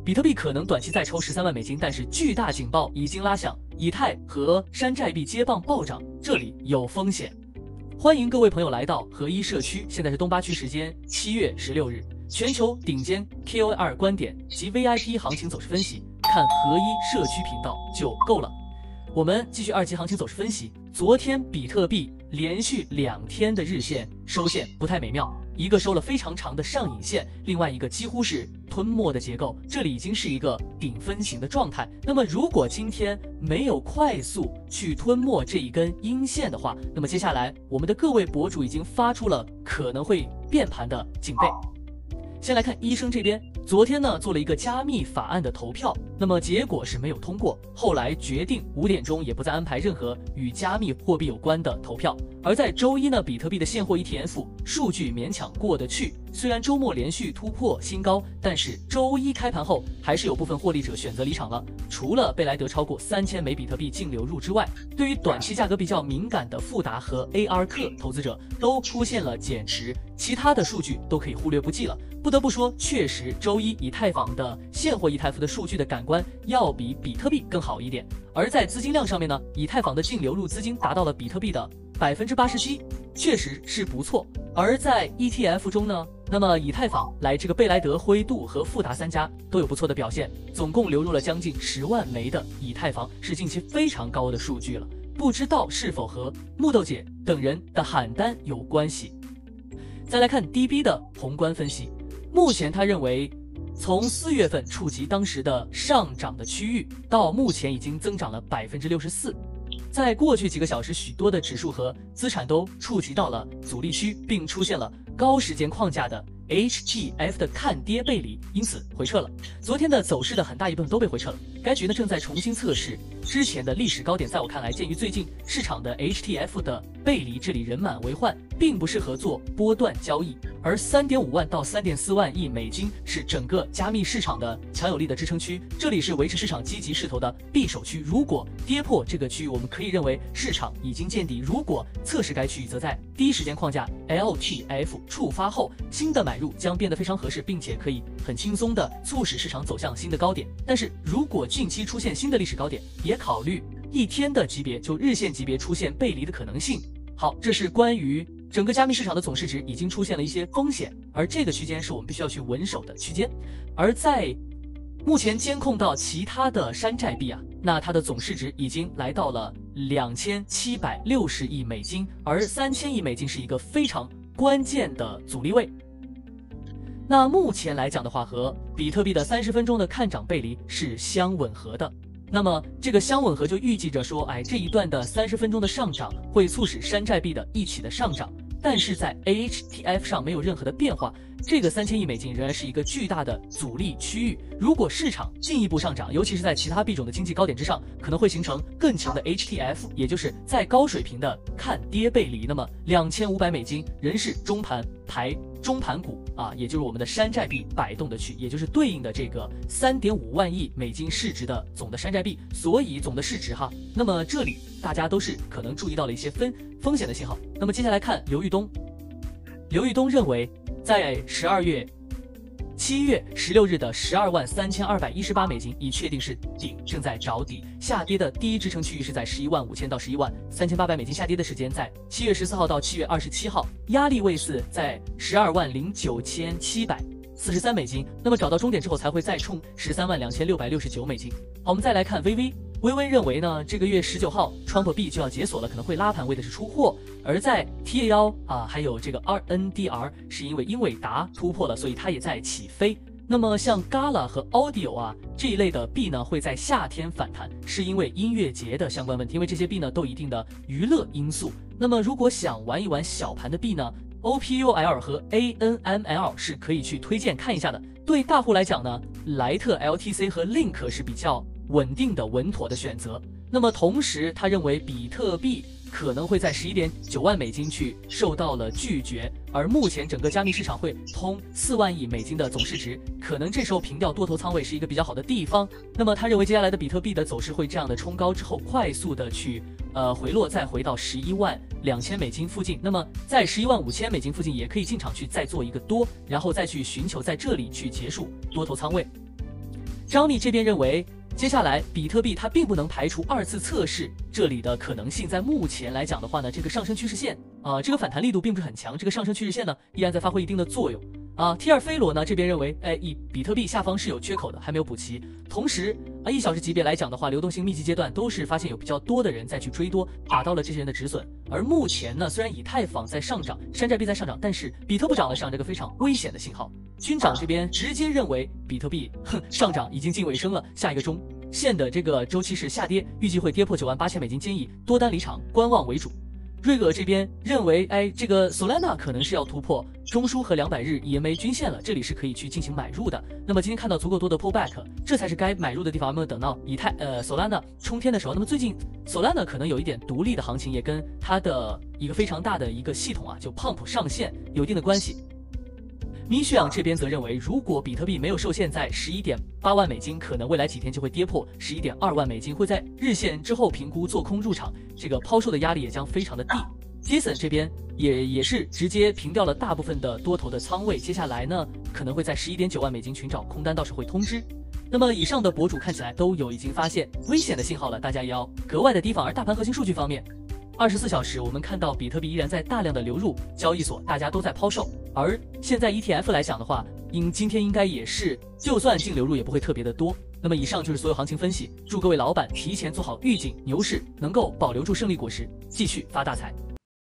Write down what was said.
比特币可能短期再抽13万美金，但是巨大警报已经拉响，以太和山寨币接棒暴涨，这里有风险。欢迎各位朋友来到合一社区，现在是东八区时间7月16日，全球顶尖 KOL 观点及 VIP 行情走势分析，看合一社区频道就够了。我们继续2级行情走势分析。昨天比特币连续2天的日线收线不太美妙，一个收了非常长的上影线，另外一个几乎是吞没的结构，这里已经是一个顶分型的状态。那么如果今天没有快速去吞没这一根阴线的话，那么接下来我们的各位博主已经发出了可能会变盘的警备。先来看医生这边，昨天呢做了一个加密法案的投票，那么结果是没有通过，后来决定5点钟也不再安排任何与加密货币有关的投票。而在周一呢，比特币的现货 ETF 数据勉强过得去，虽然周末连续突破新高，但是周一开盘后还是有部分获利者选择离场了。除了贝莱德超过3000枚比特币净流入之外，对于短期价格比较敏感的富达和 AR 克投资者都出现了减持，其他的数据都可以忽略不计了。不得不说，确实周一以太坊的现货 ETF 的数据的感官要比比特币更好一点。而在资金量上面呢，以太坊的净流入资金达到了比特币的87%，确实是不错。而在 ETF 中呢，那么以太坊、这个贝莱德、灰度和富达3家都有不错的表现，总共流入了将近10万枚的以太坊，是近期非常高的数据了。不知道是否和木豆姐等人的喊单有关系？再来看 DB 的宏观分析，目前他认为从4月份触及当时的上涨的区域，到目前已经增长了64%。在过去几个小时，许多的指数和资产都触及到了阻力区，并出现了高时间框架的 HTF 的看跌背离，因此回撤了。昨天的走势的很大一部分都被回撤了。该局呢正在重新测试之前的历史高点，在我看来，鉴于最近市场的 HTF 的背离，这里人满为患，并不适合做波段交易。而3.5万到3.4万亿美金是整个加密市场的强有力的支撑区，这里是维持市场积极势头的匕首区。如果跌破这个区域，我们可以认为市场已经见底；如果测试该区域，则在第一时间框架 LTF 触发后，新的买入将变得非常合适，并且可以很轻松的促使市场走向新的高点。但是如果近期出现新的历史高点，也考虑1天的级别，就日线级别出现背离的可能性。好，这是关于整个加密市场的总市值已经出现了一些风险，而这个区间是我们必须要去稳守的区间。而在目前监控到其他的山寨币那它的总市值已经来到了2760亿美金，而3000亿美金是一个非常关键的阻力位。那目前来讲的话，和比特币的30分钟的看涨背离是相吻合的。那么这个相吻合就预计着说，这一段的30分钟的上涨会促使山寨币的一起的上涨，但是在 HTF 上没有任何的变化，这个3000亿美金仍然是一个巨大的阻力区域。如果市场进一步上涨，尤其是在其他币种的经济高点之上，可能会形成更强的 HTF， 也就是在高水平的看跌背离。那么2500美金仍是中盘股也就是我们的山寨币摆动的区，也就是对应的这个3.5万亿美金市值的总的山寨币，所以总的市值那么这里大家都是可能注意到了一些风险的信号。那么接下来看刘玉东认为，在7月16日的123218美金已确定是顶，正在找底。下跌的第一支撑区域是在115000到113800美金，下跌的时间在7月14号到7月27号，压力位4在129743美金。那么找到终点之后才会再冲132669美金。好，我们再来看微微认为呢，这个月19号川普币就要解锁了，可能会拉盘，为的是出货。而在 TA1还有这个 RNDR 是因为英伟达突破了，所以它也在起飞。那么像 Gala 和 Audio 这一类的币呢，会在夏天反弹，是因为音乐节的相关问题，因为这些币呢都有一定的娱乐因素。那么如果想玩一玩小盘的币呢， OPUL 和 ANML 是可以去推荐看一下的。对大户来讲呢，莱特 LTC 和 Link 是比较稳定的稳妥的选择。那么同时他认为比特币可能会在11.9万美金去受到了拒绝，而目前整个加密市场会通4万亿美金的总市值，可能这时候平掉多头仓位是一个比较好的地方。那么他认为接下来的比特币的走势会这样的冲高之后快速的去回落，再回到112000美金附近。那么在115000美金附近也可以进场去再做一个多，然后再去寻求在这里去结束多头仓位。张密这边认为，接下来比特币它并不能排除2次测试这里的可能性。在目前来讲的话呢，这个上升趋势线这个反弹力度并不是很强，这个上升趋势线呢依然在发挥一定的作用。T2飞罗呢这边认为，比特币下方是有缺口的，还没有补齐。同时1小时级别来讲的话，流动性密集阶段都是发现有比较多的人再去追多，打到了这些人的止损。而目前呢，虽然以太坊在上涨，山寨币在上涨，但是比特不涨了，上这个非常危险的信号。军长这边直接认为比特币上涨已经近尾声了，下一个中线的这个周期是下跌，预计会跌破98000美金，建议多单离场，观望为主。瑞俄这边认为，这个 Solana 可能是要突破中枢和200日 EMA 均线了，这里是可以去进行买入的。那么今天看到足够多的 pullback， 这才是该买入的地方。有没有等到以太Solana 冲天的时候？那么最近 Solana 可能有一点独立的行情，也跟它的一个非常大的一个系统就 Pump 上线有一定的关系。米雪昂这边则认为，如果比特币没有受限在11.8万美金，可能未来几天就会跌破11.2万美金，会在日线之后评估做空入场，这个抛售的压力也将非常的低。Jason 这边也是直接平掉了大部分的多头的仓位，接下来呢可能会在11.9万美金寻找空单，到时会通知。那么以上的博主看起来都已经发现危险的信号了，大家也要格外的提防。而大盘核心数据方面，24小时我们看到比特币依然在大量的流入交易所，大家都在抛售。而现在 ETF 来讲的话，今天应该也是，就算净流入也不会特别的多。那么以上就是所有行情分析，祝各位老板提前做好预警，牛市能够保留住胜利果实，继续发大财。